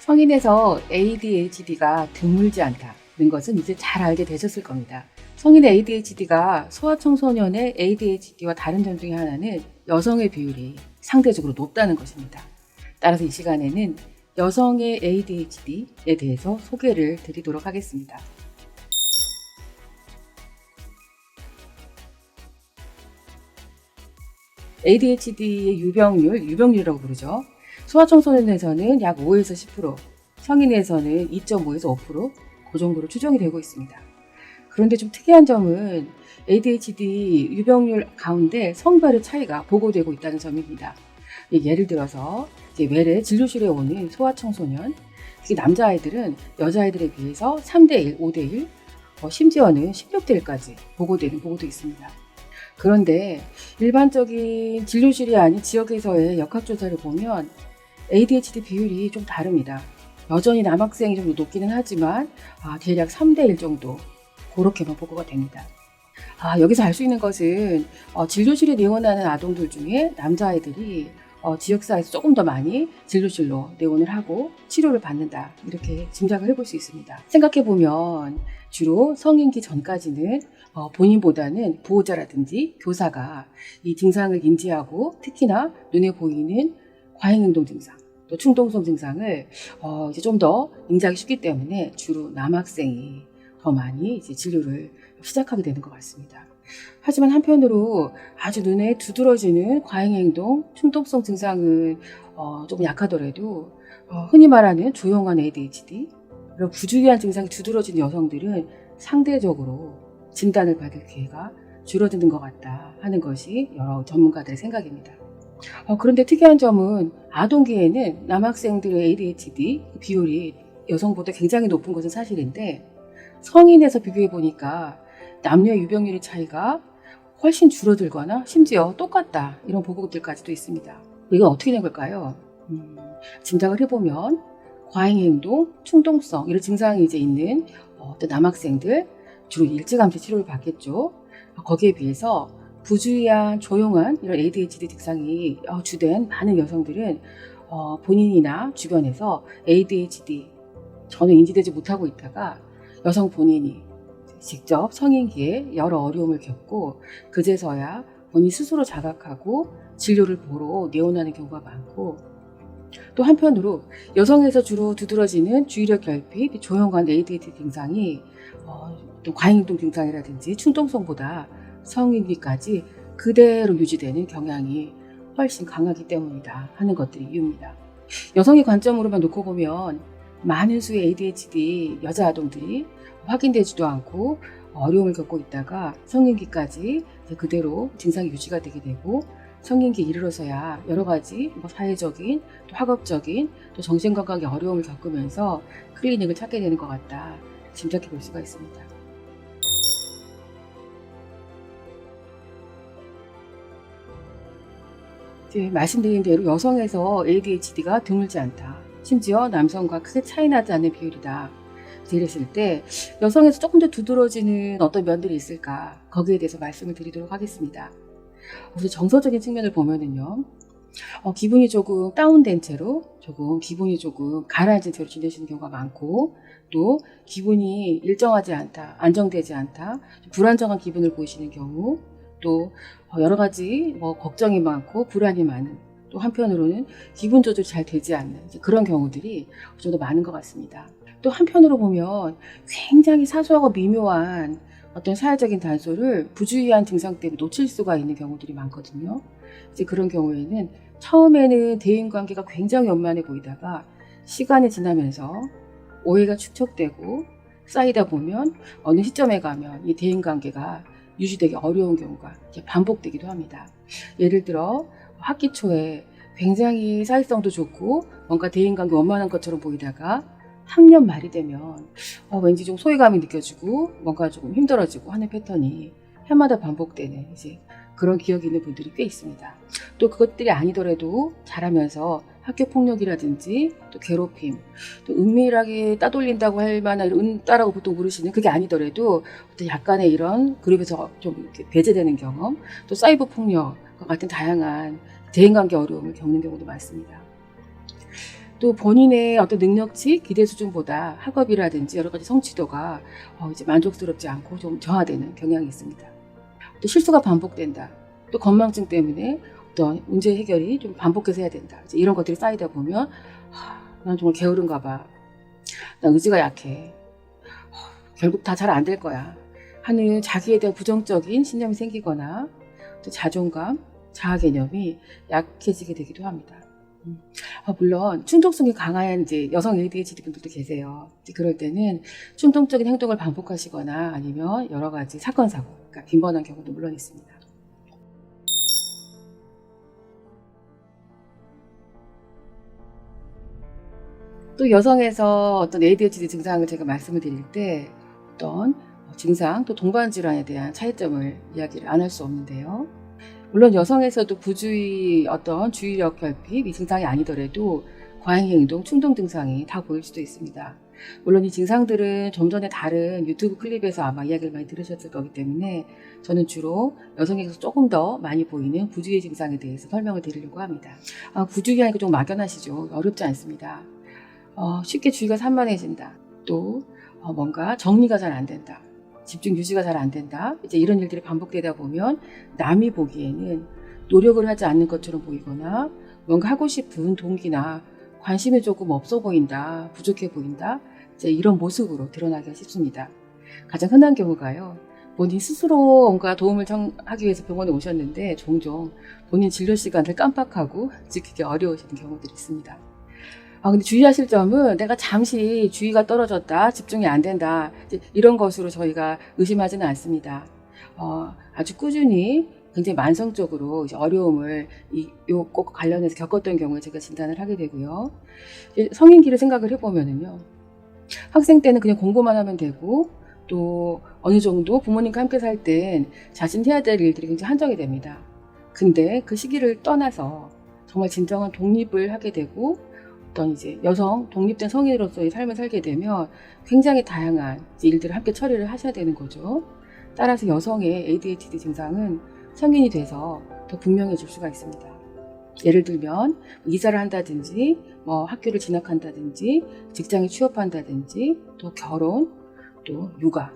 성인에서 ADHD가 드물지 않다는 것은 이제 잘 알게 되셨을 겁니다. 성인의 ADHD가 소아청소년의 ADHD와 다른 점 중에 하나는 여성의 비율이 상대적으로 높다는 것입니다. 따라서 이 시간에는 여성의 ADHD에 대해서 소개를 드리도록 하겠습니다. ADHD의 유병률이라고 부르죠. 소아청소년에서는 약 5에서 10%, 성인에서는 2.5에서 5%, 그 정도로 추정이 되고 있습니다. 그런데 좀 특이한 점은 ADHD 유병률 가운데 성별의 차이가 보고되고 있다는 점입니다. 예를 들어서 외래 진료실에 오는 소아청소년, 특히 남자아이들은 여자아이들에 비해서 3대1, 5대1, 심지어는 16대1까지 보고되는 보고도 있습니다. 그런데 일반적인 진료실이 아닌 지역에서의 역학조사를 보면 ADHD 비율이 좀 다릅니다. 여전히 남학생이 좀 높기는 하지만 대략 3대1 정도 그렇게만 보고가 됩니다. 여기서 알 수 있는 것은 진료실에 내원하는 아동들 중에 남자아이들이 지역사회에서 조금 더 많이 진료실로 내원을 하고 치료를 받는다, 이렇게 짐작을 해볼 수 있습니다. 생각해보면 주로 성인기 전까지는 본인보다는 보호자라든지 교사가 이 증상을 인지하고 특히나 눈에 보이는 과잉행동 증상, 또 충동성 증상을 이제 좀 더 인지하기 쉽기 때문에 주로 남학생이 더 많이 이제 진료를 시작하게 되는 것 같습니다. 하지만 한편으로 아주 눈에 두드러지는 과잉행동, 충동성 증상은 조금 약하더라도 흔히 말하는 조용한 ADHD, 이런 부주의한 증상이 두드러지는 여성들은 상대적으로 진단을 받을 기회가 줄어드는 것 같다 하는 것이 여러 전문가들의 생각입니다. 그런데 특이한 점은 아동기에는 남학생들의 ADHD 비율이 여성보다 굉장히 높은 것은 사실인데 성인에서 비교해보니까 남녀 유병률의 차이가 훨씬 줄어들거나 심지어 똑같다, 이런 보고들까지도 있습니다. 이건 어떻게 된 걸까요? 짐작을 해보면 과잉행동, 충동성 이런 증상이 이제 있는 어떤 남학생들 주로 일찌감치 치료를 받겠죠. 거기에 비해서 부주의한 조용한 이런 ADHD 증상이 주된 많은 여성들은 본인이나 주변에서 ADHD 전혀 인지되지 못하고 있다가 여성 본인이 직접 성인기에 여러 어려움을 겪고 그제서야 본인 스스로 자각하고 진료를 보러 내원하는 경우가 많고, 또 한편으로 여성에서 주로 두드러지는 주의력 결핍, 조용한 ADHD 증상이 또 과잉행동 증상이라든지 충동성보다 성인기까지 그대로 유지되는 경향이 훨씬 강하기 때문이다 하는 것들이 이유입니다. 여성의 관점으로만 놓고 보면 많은 수의 ADHD 여자 아동들이 확인되지도 않고 어려움을 겪고 있다가 성인기까지 그대로 증상이 유지가 되게 되고 성인기에 이르러서야 여러 가지 사회적인, 또 학업적인, 또 정신건강의 어려움을 겪으면서 클리닉을 찾게 되는 것 같다, 짐작해 볼 수가 있습니다. 이제 말씀드린 대로 여성에서 ADHD가 드물지 않다, 심지어 남성과 크게 차이 나지 않는 비율이다, 이랬을 때 여성에서 조금 더 두드러지는 어떤 면들이 있을까, 거기에 대해서 말씀을 드리도록 하겠습니다. 우선 정서적인 측면을 보면은요, 기분이 조금 다운된 채로, 기분이 조금 가라앉은 채로 지내시는 경우가 많고, 또 기분이 일정하지 않다, 안정되지 않다, 불안정한 기분을 보이시는 경우, 또 여러 가지 걱정이 많고 불안이 많은, 또 한편으로는 기분 조절이 잘 되지 않는 그런 경우들이 좀 더 많은 것 같습니다. 또 한편으로 보면 굉장히 사소하고 미묘한 어떤 사회적인 단서를 부주의한 증상 때문에 놓칠 수가 있는 경우들이 많거든요. 이제 그런 경우에는 처음에는 대인관계가 굉장히 원만해 보이다가 시간이 지나면서 오해가 축적되고 쌓이다 보면 어느 시점에 가면 이 대인관계가 유지되기 어려운 경우가 반복되기도 합니다. 예를 들어 학기 초에 굉장히 사회성도 좋고 뭔가 대인관계 원만한 것처럼 보이다가 학년 말이 되면 왠지 좀 소외감이 느껴지고 뭔가 조금 힘들어지고 하는 패턴이 해마다 반복되는 이제 그런 기억이 있는 분들이 꽤 있습니다. 또 그것들이 아니더라도 자라면서 학교 폭력이라든지 또 괴롭힘, 또 은밀하게 따돌린다고 할 만한 은따라고 보통 부르시는, 그게 아니더라도 어떤 약간의 이런 그룹에서 좀 이렇게 배제되는 경험, 또 사이버 폭력과 같은 다양한 대인관계 어려움을 겪는 경우도 많습니다. 또 본인의 어떤 능력치, 기대 수준보다 학업이라든지 여러 가지 성취도가 이제 만족스럽지 않고 좀 저하되는 경향이 있습니다. 또 실수가 반복된다. 또 건망증 때문에 어떤 문제 해결이 좀 반복해서 해야 된다. 이제 이런 것들이 쌓이다 보면 난 정말 게으른가 봐. 난 의지가 약해. 결국 다 잘 안 될 거야. 하는 자기에 대한 부정적인 신념이 생기거나 또 자존감, 자아 개념이 약해지게 되기도 합니다. 물론 충동성이 강한 이제 여성 ADHD 분들도 계세요. 이제 그럴 때는 충동적인 행동을 반복하시거나 아니면 여러 가지 사건 사고, 그러니까 빈번한 경우도 물론 있습니다. 또 여성에서 어떤 ADHD 증상을 제가 말씀을 드릴 때 어떤 증상 또 동반 질환에 대한 차이점을 이야기를 안 할 수 없는데요. 물론 여성에서도 부주의 어떤 주의력 결핍 이 증상이 아니더라도 과잉 행동, 충동 증상이 다 보일 수도 있습니다. 물론 이 증상들은 좀 전에 다른 유튜브 클립에서 아마 이야기를 많이 들으셨을 거기 때문에 저는 주로 여성에서 조금 더 많이 보이는 부주의 증상에 대해서 설명을 드리려고 합니다. 부주의하니까 좀 막연하시죠? 어렵지 않습니다. 쉽게 주의가 산만해진다. 또 뭔가 정리가 잘 안 된다. 집중 유지가 잘 안 된다. 이제 이런 일들이 반복되다 보면 남이 보기에는 노력을 하지 않는 것처럼 보이거나 뭔가 하고 싶은 동기나 관심이 조금 없어 보인다, 부족해 보인다. 이제 이런 모습으로 드러나기가 쉽습니다. 가장 흔한 경우가요. 본인 스스로 뭔가 도움을 청하기 위해서 병원에 오셨는데 종종 본인 진료 시간을 깜빡하고 지키기 어려우시는 경우들이 있습니다. 근데 주의하실 점은 내가 잠시 주의가 떨어졌다, 집중이 안 된다, 이런 것으로 저희가 의심하지는 않습니다. 아주 꾸준히 굉장히 만성적으로 이제 어려움을 꼭 관련해서 겪었던 경우에 제가 진단을 하게 되고요. 성인기를 생각을 해보면은요. 학생 때는 그냥 공부만 하면 되고 또 어느 정도 부모님과 함께 살 땐 자신 해야 될 일들이 굉장히 한정이 됩니다. 근데 그 시기를 떠나서 정말 진정한 독립을 하게 되고 어떤 이제 여성 독립된 성인으로서의 삶을 살게 되면 굉장히 다양한 일들을 함께 처리를 하셔야 되는 거죠. 따라서 여성의 ADHD 증상은 성인이 돼서 더 분명해질 수가 있습니다. 예를 들면 이사를 한다든지 학교를 진학한다든지 직장에 취업한다든지 또 결혼 또 육아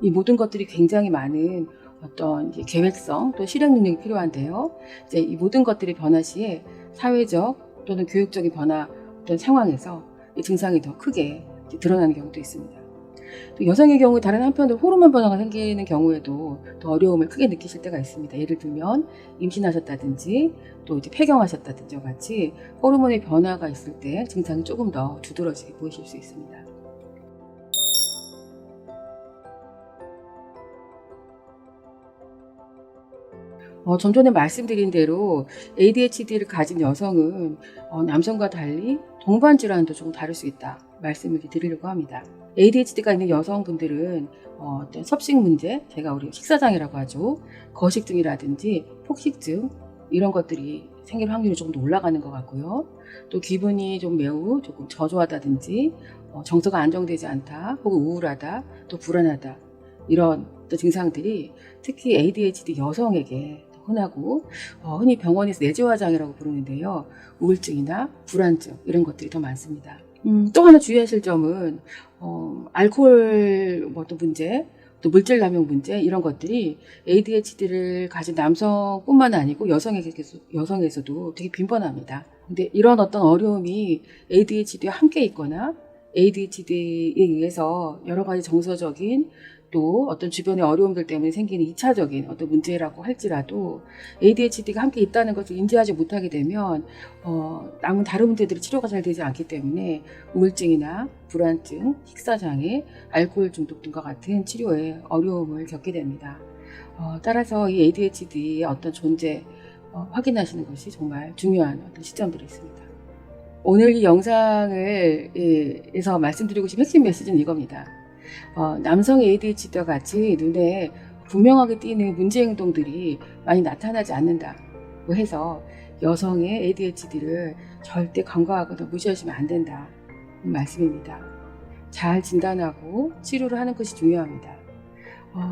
이 모든 것들이 굉장히 많은 어떤 계획성 또 실행 능력이 필요한데요. 이제 이 모든 것들이 변화 시에 사회적 또는 교육적인 변화 어떤 상황에서 이 증상이 더 크게 드러나는 경우도 있습니다. 또 여성의 경우 다른 한편으로 호르몬 변화가 생기는 경우에도 더 어려움을 크게 느끼실 때가 있습니다. 예를 들면 임신하셨다든지 또 이제 폐경하셨다든지 같이 호르몬의 변화가 있을 때 증상이 조금 더 두드러지게 보이실 수 있습니다. 좀 전에 말씀드린 대로 ADHD를 가진 여성은 남성과 달리 동반 질환도 조금 다를 수 있다 말씀을 드리려고 합니다. ADHD가 있는 여성분들은 어떤 섭식 문제, 제가 우리 식사장애라고 하죠. 거식증이라든지 폭식증 이런 것들이 생길 확률이 조금 더 올라가는 것 같고요. 또 기분이 좀 매우 조금 저조하다든지 정서가 안정되지 않다, 혹은 우울하다, 또 불안하다 이런 증상들이 특히 ADHD 여성에게 흔하고 흔히 병원에서 내재화 장애라고 부르는데요. 우울증이나 불안증 이런 것들이 더 많습니다. 또 하나 주의하실 점은 알코올 또 문제, 또 물질 남용 문제 이런 것들이 ADHD를 가진 남성뿐만 아니고 여성에서도 되게 빈번합니다. 근데 이런 어떤 어려움이 ADHD와 함께 있거나 ADHD에 의해서 여러 가지 정서적인 또 어떤 주변의 어려움들 때문에 생기는 2차적인 어떤 문제라고 할지라도 ADHD가 함께 있다는 것을 인지하지 못하게 되면 남은 다른 문제들이 치료가 잘 되지 않기 때문에 우울증이나 불안증, 식사장애, 알코올 중독 등과 같은 치료에 어려움을 겪게 됩니다. 따라서 이 ADHD의 어떤 존재 확인하시는 것이 정말 중요한 어떤 시점들이 있습니다. 오늘 이 영상에서 말씀드리고 싶은 핵심 메시지는 이겁니다. 남성 ADHD와 같이 눈에 분명하게 띄는 문제 행동들이 많이 나타나지 않는다고 해서 여성의 ADHD를 절대 간과하거나 무시하시면 안 된다 말씀입니다. 잘 진단하고 치료를 하는 것이 중요합니다.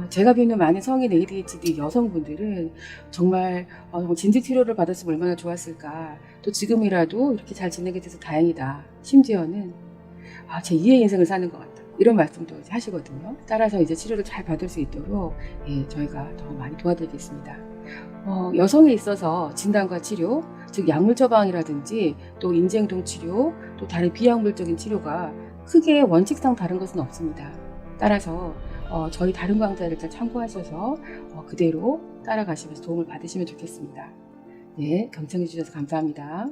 제가 뵙는 많은 성인 ADHD 여성분들은 정말 진지 치료를 받았으면 얼마나 좋았을까. 또 지금이라도 이렇게 잘 지내게 돼서 다행이다. 심지어는 제 2의 인생을 사는 것 같다. 이런 말씀도 이제 하시거든요. 따라서 이제 치료를 잘 받을 수 있도록 저희가 더 많이 도와드리겠습니다. 여성에 있어서 진단과 치료, 즉 약물 처방이라든지 또 인지행동 치료, 또 다른 비약물적인 치료가 크게 원칙상 다른 것은 없습니다. 따라서 저희 다른 강좌를 잘 참고하셔서 그대로 따라가시면서 도움을 받으시면 좋겠습니다. 네, 경청해 주셔서 감사합니다.